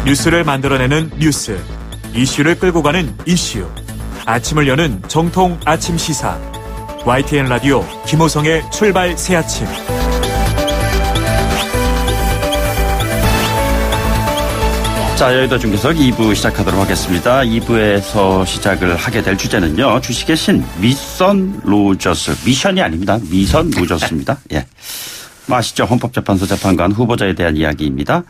뉴스를 만들어내는 뉴스, 이슈를 끌고 가는 이슈. 아침을 여는 정통 아침 시사. YTN 라디오 김호성의 출발 새아침. 자, 여의도 중계석 2부 시작하도록 하겠습니다. 2부에서 시작을 하게 될 주제는요. 주식의 신 미선 로저스. 미션이 아닙니다. 미선 로저스입니다. 예. 아시죠? 헌법재판소 재판관 후보자에 대한 이야기입니다.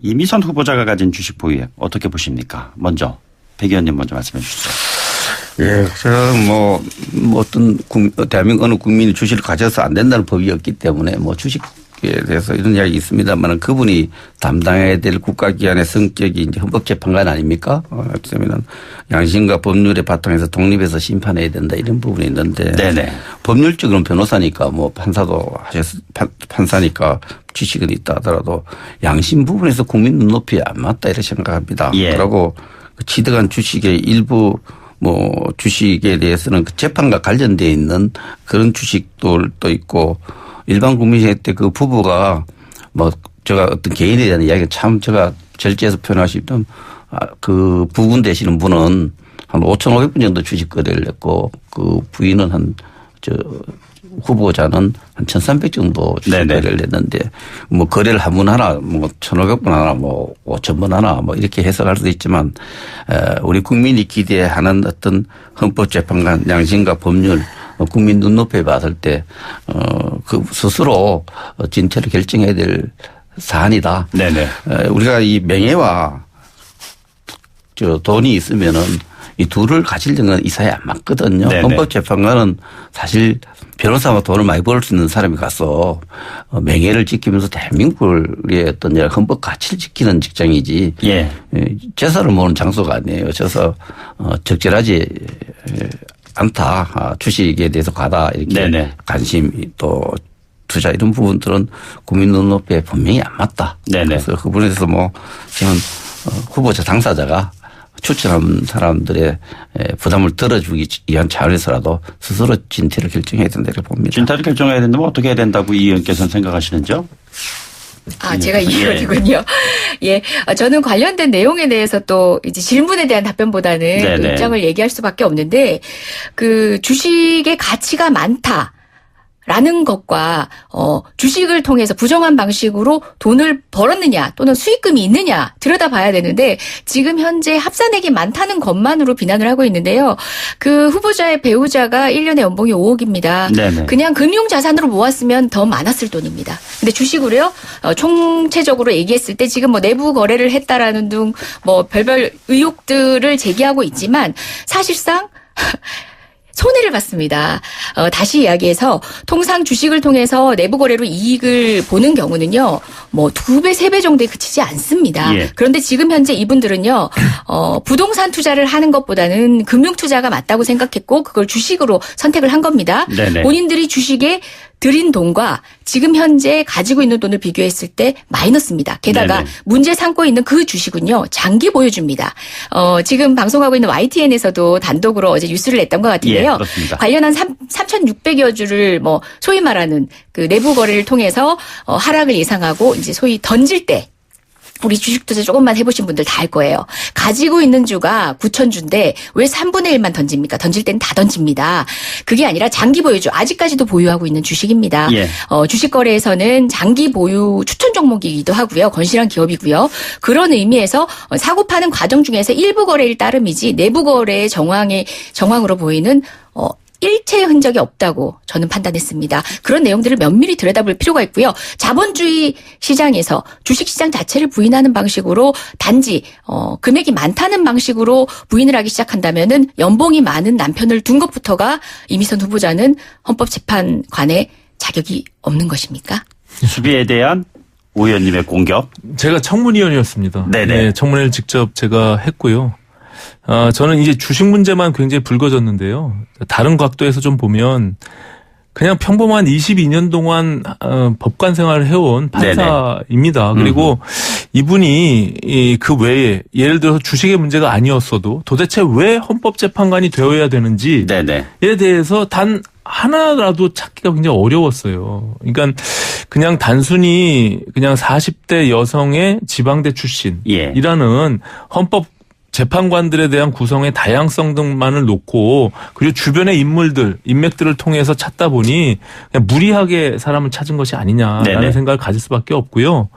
이 미선 후보자가 가진 주식 보유액 어떻게 보십니까? 먼저 백 의원님 먼저 말씀해 주시죠. 예, 제가 어떤 대한민국 어느 국민이 주식을 가져서 안 된다는 법이 없기 때문에 주식에 대해서 이런 이야기 있습니다만 그분이 담당해야 될 국가기관의 성격이 이제 헌법재판관 아닙니까? 그러면 양심과 법률의 바탕에서 독립해서 심판해야 된다 이런 부분이 있는데. 네네. 법률적으로는 변호사니까 판사니까 지식은 있다 하더라도 양심 부분에서 국민 눈높이에 안 맞다 이렇게 생각합니다. 예. 그리고 취득한 주식의 일부 주식에 대해서는 그 재판과 관련되어 있는 그런 주식들도 있고 일반 국민일 때 그 부부가 제가 어떤 개인에 대한 이야기가 참 제가 절제해서 표현하시면 그 부분 되시는 분은 한 5,500분 정도 주식 거래를 했고 그 부인은 후보자는 한 1,300 정도 주식 거래를 했는데 거래를 한 번 하나 1,500번 하나 5,000번 하나 이렇게 해석할 수도 있지만 우리 국민이 기대하는 어떤 헌법재판관 양심과 법률 국민 눈높이에 봤을 때 그 스스로 진퇴를 결정해야 될 사안이다. 네네. 우리가 이 명예와 돈이 있으면은 이 둘을 가지려는 이 사이에 안 맞거든요. 네네. 헌법재판관은 사실 변호사가 돈을 많이 벌 수 있는 사람이 가서 명예를 지키면서 대한민국의 어떤 헌법 가치를 지키는 직장이지. 예. 재산을 모으는 장소가 아니에요. 그래서 적절하지 않다. 주식에 대해서 과다 이렇게 네네. 관심 또 투자 이런 부분들은 국민 눈높이에 분명히 안 맞다. 네네. 그래서 그 부분에서 저는 후보자 당사자가 추천한 사람들의 부담을 덜어주기 위한 차원에서라도 스스로 진퇴를 결정해야 된다고 봅니다. 진퇴를 결정해야 된다면 어떻게 해야 된다고 이 의원께서는 생각하시는지요? 제가 이 의원이군요. 예. 저는 관련된 내용에 대해서 또 이제 질문에 대한 답변보다는 네네. 입장을 얘기할 수밖에 없는데 그 주식의 가치가 많다. 라는 것과 주식을 통해서 부정한 방식으로 돈을 벌었느냐 또는 수익금이 있느냐 들여다봐야 되는데 지금 현재 합산액이 많다는 것만으로 비난을 하고 있는데요. 그 후보자의 배우자가 1년에 연봉이 5억입니다. 네네. 그냥 금융자산으로 모았으면 더 많았을 돈입니다. 근데 주식으로요. 총체적으로 얘기했을 때 지금 내부 거래를 했다라는 등 별별 의혹들을 제기하고 있지만 사실상 손해를 봤습니다. 다시 이야기해서 통상 주식을 통해서 내부 거래로 이익을 보는 경우는요. 2배, 3배 정도에 그치지 않습니다. 예. 그런데 지금 현재 이분들은요. 부동산 투자를 하는 것보다는 금융 투자가 맞다고 생각했고 그걸 주식으로 선택을 한 겁니다. 네네. 본인들이 주식에 들인 돈과 지금 현재 가지고 있는 돈을 비교했을 때 마이너스입니다. 게다가 네네. 문제 삼고 있는 그 주식은요. 장기 보유주입니다. 지금 방송하고 있는 YTN에서도 단독으로 어제 뉴스를 냈던 것 같은데요. 예, 관련한 3,600여 주를 소위 말하는 그 내부 거래를 통해서 하락을 예상하고 이제 소위 던질 때 우리 주식 투자 조금만 해보신 분들 다 알 거예요. 가지고 있는 주가 9,000주인데 왜 3분의 1만 던집니까? 던질 때는 다 던집니다. 그게 아니라 장기 보유주 아직까지도 보유하고 있는 주식입니다. 예. 주식 거래에서는 장기 보유 추천 종목이기도 하고요. 건실한 기업이고요. 그런 의미에서 사고 파는 과정 중에서 일부 거래일 따름이지 내부 거래의 정황으로 보이는 일체의 흔적이 없다고 저는 판단했습니다. 그런 내용들을 면밀히 들여다볼 필요가 있고요. 자본주의 시장에서 주식시장 자체를 부인하는 방식으로 단지 금액이 많다는 방식으로 부인을 하기 시작한다면은 연봉이 많은 남편을 둔 것부터가 이미선 후보자는 헌법재판관의 자격이 없는 것입니까? 수비에 대한 오 의원님의 공격. 제가 청문위원이었습니다. 네네. 네, 청문회를 직접 제가 했고요. 저는 이제 주식 문제만 굉장히 불거졌는데요. 다른 각도에서 좀 보면 그냥 평범한 22년 동안 법관 생활을 해온 판사입니다. 그리고 이분이 그 외에 예를 들어서 주식의 문제가 아니었어도 도대체 왜 헌법재판관이 되어야 되는지에 대해서 단 하나라도 찾기가 굉장히 어려웠어요. 그러니까 그냥 단순히 그냥 40대 여성의 지방대 출신이라는 헌법 재판관들에 대한 구성의 다양성 등만을 놓고 그리고 주변의 인맥들을 통해서 찾다 보니 그냥 무리하게 사람을 찾은 것이 아니냐라는 생각을 가질 수밖에 없고요.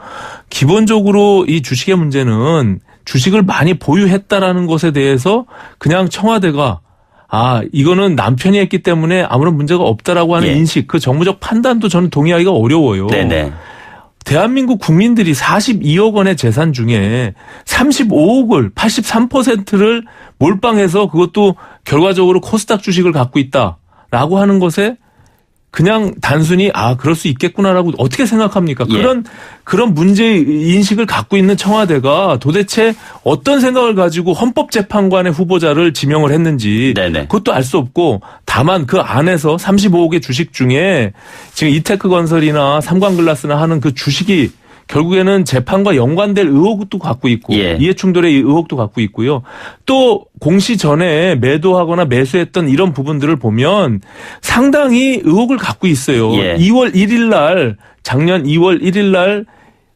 기본적으로 이 주식의 문제는 주식을 많이 보유했다라는 것에 대해서 그냥 청와대가 이거는 남편이 했기 때문에 아무런 문제가 없다라고 하는 인식, 그 정무적 판단도 저는 동의하기가 어려워요. 대한민국 국민들이 42억 원의 재산 중에 35억을 83%를 몰빵해서 그것도 결과적으로 코스닥 주식을 갖고 있다라고 하는 것에 그냥 단순히 그럴 수 있겠구나라고 어떻게 생각합니까? 그런 문제 인식을 갖고 있는 청와대가 도대체 어떤 생각을 가지고 헌법재판관의 후보자를 지명을 했는지 그것도 알 수 없고 다만 그 안에서 35억의 주식 중에 지금 이테크건설이나 삼광글라스나 하는 그 주식이 결국에는 재판과 연관될 의혹도 갖고 있고 이해충돌의 의혹도 갖고 있고요. 또 공시 전에 매도하거나 매수했던 이런 부분들을 보면 상당히 의혹을 갖고 있어요. 2월 1일 날 작년 2월 1일 날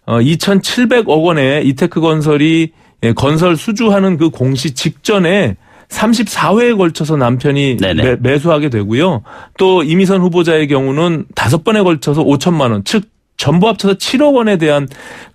2,700억 원의 이테크건설이 건설 수주하는 그 공시 직전에 34회에 걸쳐서 남편이 매수하게 되고요. 또 이미선 후보자의 경우는 5번에 걸쳐서 5천만 원, 즉 전부 합쳐서 7억 원에 대한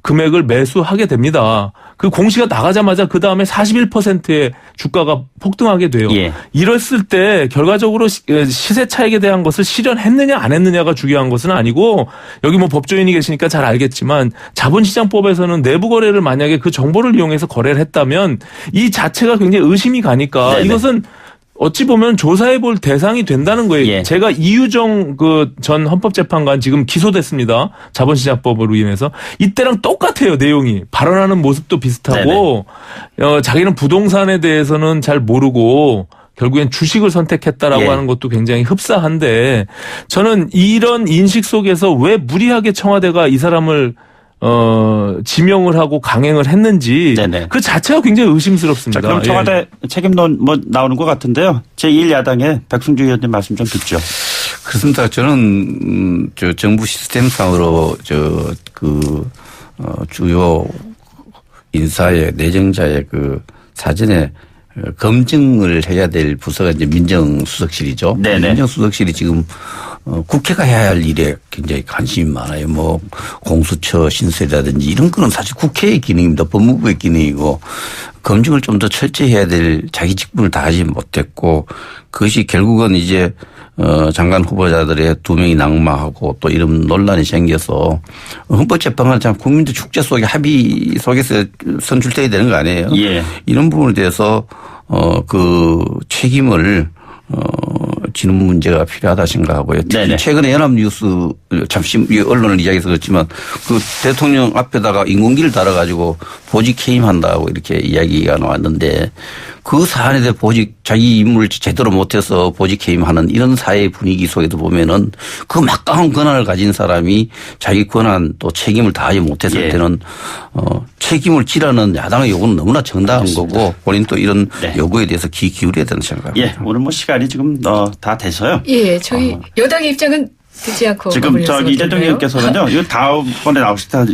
금액을 매수하게 됩니다. 그 공시가 나가자마자 그 다음에 41%의 주가가 폭등하게 돼요. 이랬을 때 결과적으로 시세 차익에 대한 것을 실현했느냐 안 했느냐가 중요한 것은 아니고 여기 뭐 법조인이 계시니까 잘 알겠지만 자본시장법에서는 내부 거래를 만약에 그 정보를 이용해서 거래를 했다면 이 자체가 굉장히 의심이 가니까 이것은 어찌 보면 조사해 볼 대상이 된다는 거예요. 제가 이유정 그 전 헌법재판관 지금 기소됐습니다. 자본시장법으로 인해서. 이때랑 똑같아요. 내용이. 발언하는 모습도 비슷하고 자기는 부동산에 대해서는 잘 모르고 결국엔 주식을 선택했다라고 하는 것도 굉장히 흡사한데 저는 이런 인식 속에서 왜 무리하게 청와대가 이 사람을 지명을 하고 강행을 했는지 그 자체가 굉장히 의심스럽습니다. 자, 그럼 청와대 책임론 뭐 나오는 것 같은데요. 제1야당의 백승주 의원님 말씀 좀 듣죠. 그렇습니다. 저는 정부 시스템상으로 주요 인사의 내정자의 그 사전에 검증을 해야 될 부서가 이제 민정수석실이죠. 민정수석실이 지금 국회가 해야 할 일에 굉장히 관심이 많아요. 뭐 공수처 신설이라든지 이런 거는 사실 국회의 기능입니다. 법무부의 기능이고 검증을 좀 더 철저히 해야 될 자기 직분을 다하지 못했고 그것이 결국은 이제 장관 후보자들의 2명이 낙마하고 또 이런 논란이 생겨서 헌법재판관 참 국민들 축제 속에 합의 속에서 선출돼야 되는 거 아니에요? 이런 부분에 대해서 그 책임을 지는 문제가 필요하다 생각하고요. 특히 최근에 연합뉴스 잠시 언론을 이야기해서 그렇지만 그 대통령 앞에다가 인공기를 달아가지고 보직 해임한다고 이렇게 이야기가 나왔는데 그 사안에 대해 자기 임무를 제대로 못해서 보직 해임하는 이런 사회 분위기 속에도 보면은 그 막강한 권한을 가진 사람이 자기 권한 또 책임을 다하지 못했을 때는 책임을 지라는 야당의 요구는 너무나 정당한 거고 본인 또 이런 요구에 대해서 귀 기울여야 된다는 생각입니다. 오늘 뭐 시간이 지금 다 돼서요. 저희 여당의 입장은 듣지 않고 지금 이재정 의원께서는요. 이거 다음번에 나오실 때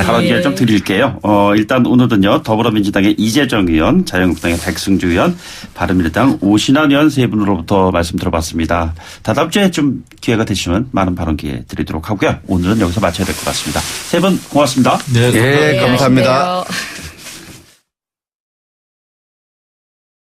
발언기를 좀 드릴게요. 일단 오늘은요. 더불어민주당의 이재정 의원, 자유한국당의 백승주 의원, 바른미래당 오신환 의원 세 분으로부터 말씀 들어봤습니다. 다다음 주에 좀 기회가 되시면 많은 발언 기회 드리도록 하고요. 오늘은 여기서 마쳐야 될 것 같습니다. 세 분 고맙습니다. 감사합니다.